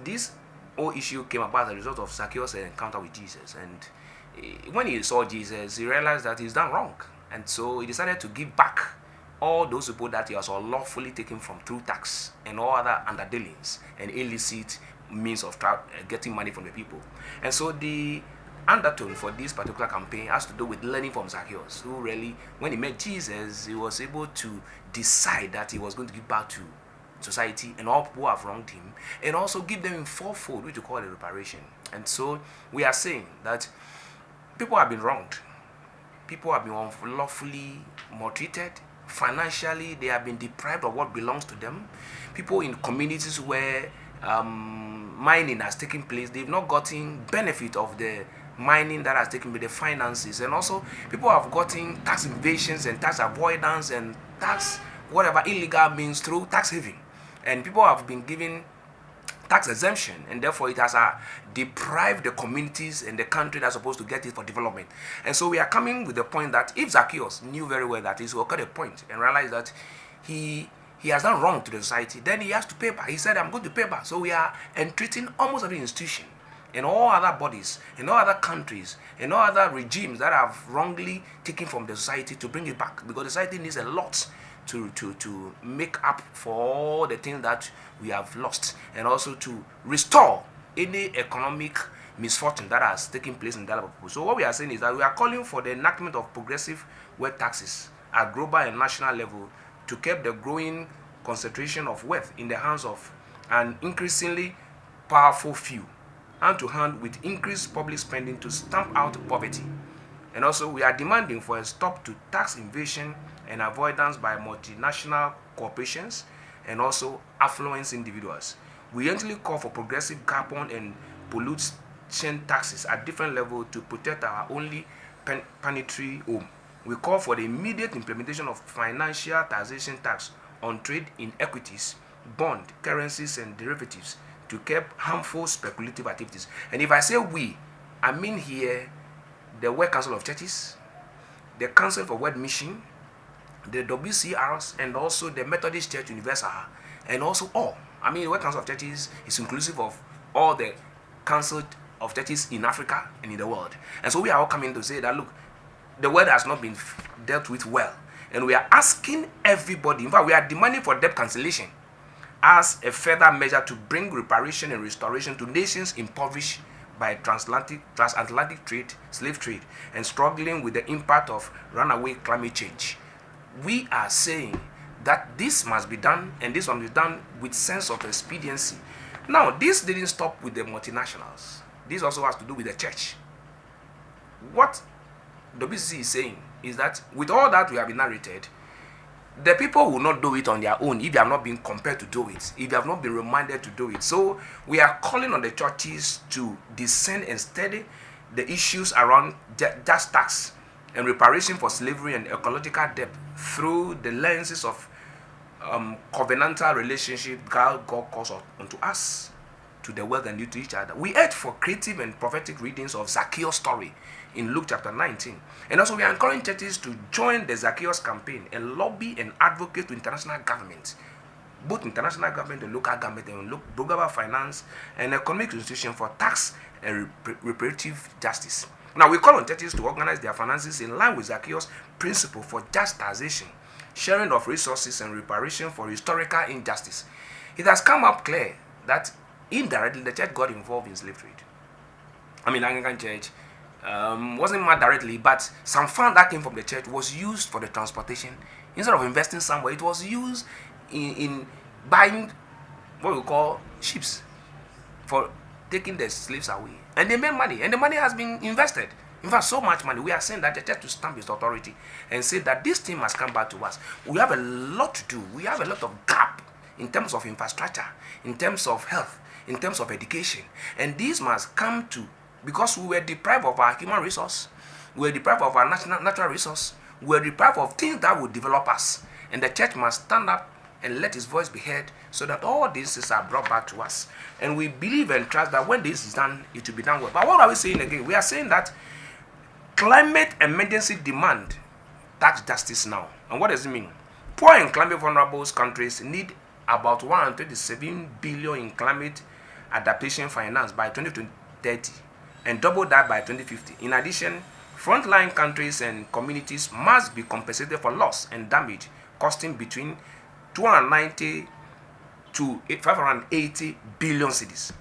this whole issue came about as a result of Zacchaeus' encounter with Jesus. And when he saw Jesus, he realized that he's done wrong. And so he decided to give back all those people that he has unlawfully taken from through tax and all other underdealings and illicit means of getting money from the people. And so the undertone for this particular campaign has to do with learning from Zacchaeus, who really, when he met Jesus, he was able to decide that he was going to give back to society and all people who have wronged him, and also give them in fourfold, which we call a reparation. And so we are saying that people have been wronged, people have been unlawfully maltreated financially, they have been deprived of what belongs to them. People in communities where mining has taken place, they've not gotten benefit of the mining that has taken place, the finances. And also people have gotten tax evasions and tax avoidance and tax whatever illegal means through tax haven, and people have been given tax exemption, and therefore it has deprived the communities and the country that's supposed to get it for development. And so we are coming with the point that if Zacchaeus knew very well that he will cut a point and realize that he has done wrong to the society, then he has to pay back. He said, I'm going to pay back. So we are entreating almost every institution and all other bodies and all other countries and all other regimes that have wrongly taken from the society to bring it back, because the society needs a lot to make up for all the things that we have lost, and also to restore any economic misfortune that has taken place in the life of people. So what we are saying is that we are calling for the enactment of progressive wealth taxes at global and national level to curb the growing concentration of wealth in the hands of an increasingly powerful few, hand to hand with increased public spending to stamp out poverty. And also we are demanding for a stop to tax evasion and avoidance by multinational corporations and also individuals. We urgently call for progressive carbon and pollution taxes at different levels to protect our only planetary home. We call for the immediate implementation of financial taxation tax on trade in equities, bond, currencies, and derivatives to curb harmful speculative activities. And if I say we, I mean here the World Council of Churches, the Council for World Mission, the WCRs, and also the Methodist Church Universal, and also all. I mean, the World Council of Churches is inclusive of all the Council of Churches in Africa and in the world. And so we are all coming to say that, look, the world has not been dealt with well. And we are asking everybody, in fact, we are demanding for debt cancellation as a further measure to bring reparation and restoration to nations impoverished by transatlantic trade, slave trade, and struggling with the impact of runaway climate change. We are saying that this must be done, and this must be done with sense of expediency. Now, this didn't stop with the multinationals. This also has to do with the church. What WCC is saying is that with all that we have been narrated, the people will not do it on their own if they have not been compelled to do it, if they have not been reminded to do it. So we are calling on the churches to descend and study the issues around ZacTax and reparation for slavery and ecological debt through the lenses of covenantal relationship God calls unto us, to the world and you to each other. We urge for creative and prophetic readings of Zacchaeus' story in Luke chapter 19. And also we are encouraging churches to join the Zacchaeus campaign and lobby and advocate to international governments, both international government and local government, and global finance and economic institutions for tax and reparative justice. Now we call on churches to organize their finances in line with Zacchaeus' principle for just taxation, sharing of resources, and reparation for historical injustice. It has come up clear that indirectly the church got involved in slave trade. I mean, Anglican Church wasn't mad directly, but some fund that came from the church was used for the transportation. Instead of investing somewhere, it was used in buying what we call ships for taking the slaves away. And they made money, and the money has been invested. In fact, so much money. We are saying that the church to stamp its authority and say that this thing must come back to us. We have a lot to do. We have a lot of gap in terms of infrastructure, in terms of health, in terms of education. And these must come to, because we were deprived of our human resource, we were deprived of our natural resource, we were deprived of things that would develop us. And the church must stand up and let its voice be heard so that all these things are brought back to us. And we believe and trust that when this is done, it will be done well. But what are we saying again? We are saying that climate emergency demand tax justice now. And what does it mean? Poor and climate vulnerable countries need about 127 billion in climate adaptation finance by 2030 and double that by 2050. In addition, frontline countries and communities must be compensated for loss and damage costing between 290 to 580 billion cedis.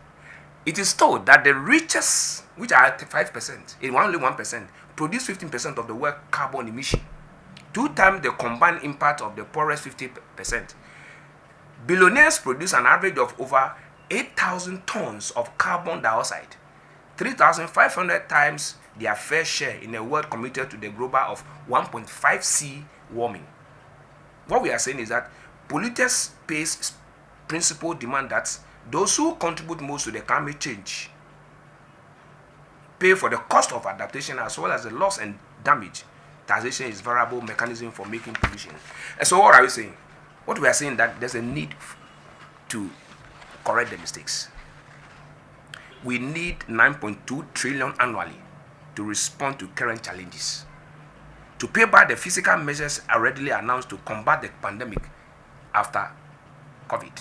It is told that the richest, which are at 5%, only 1%, produce 15% of the world carbon emission, 2 times the combined impact of the poorest 50%. Billionaires produce an average of over 8,000 tons of carbon dioxide, 3,500 times their fair share in a world committed to the global of 1.5 C warming. What we are saying is that polluters pays principle demand that those who contribute most to the climate change pay for the cost of adaptation as well as the loss and damage. Taxation is a variable mechanism for making pollution. And so what are we saying? What we are saying that there's a need to correct the mistakes. We need 9.2 trillion annually to respond to current challenges, to pay back the physical measures already announced to combat the pandemic after COVID.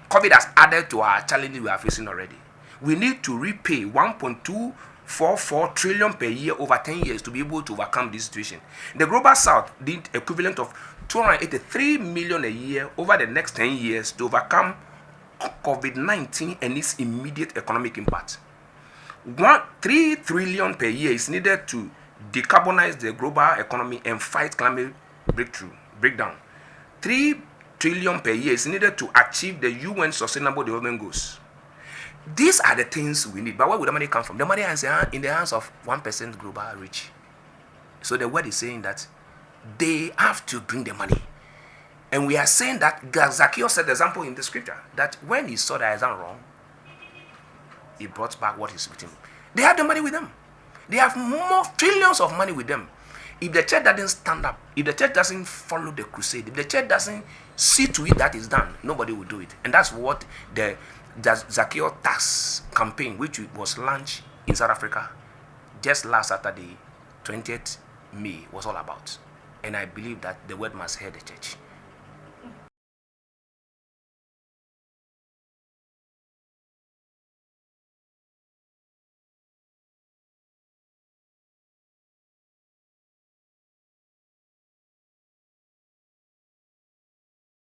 COVID has added to our challenges we are facing already. We need to repay 1.244 trillion per year over 10 years to be able to overcome this situation. The Global South did equivalent of 283 million a year over the next 10 years to overcome COVID-19 and its immediate economic impact. 3 trillion per year is needed to decarbonize the global economy and fight climate breakdown. 3 trillion per year is needed to achieve the UN Sustainable Development Goals. These are the things we need. But where would the money come from? The money is in the hands of 1% global rich. So the word is saying that they have to bring the money. And we are saying that Zacchaeus set the example in the scripture that when he saw that Isaiah wrong, he brought back what is with him. They have the money with them. They have more trillions of money with them. If the church doesn't stand up, if the church doesn't follow the crusade, if the church doesn't see to it that is done, nobody will do it. And that's what the ZacTax campaign, which was launched in South Africa just last Saturday, 20th May, was all about. And I believe that the word must hear the church.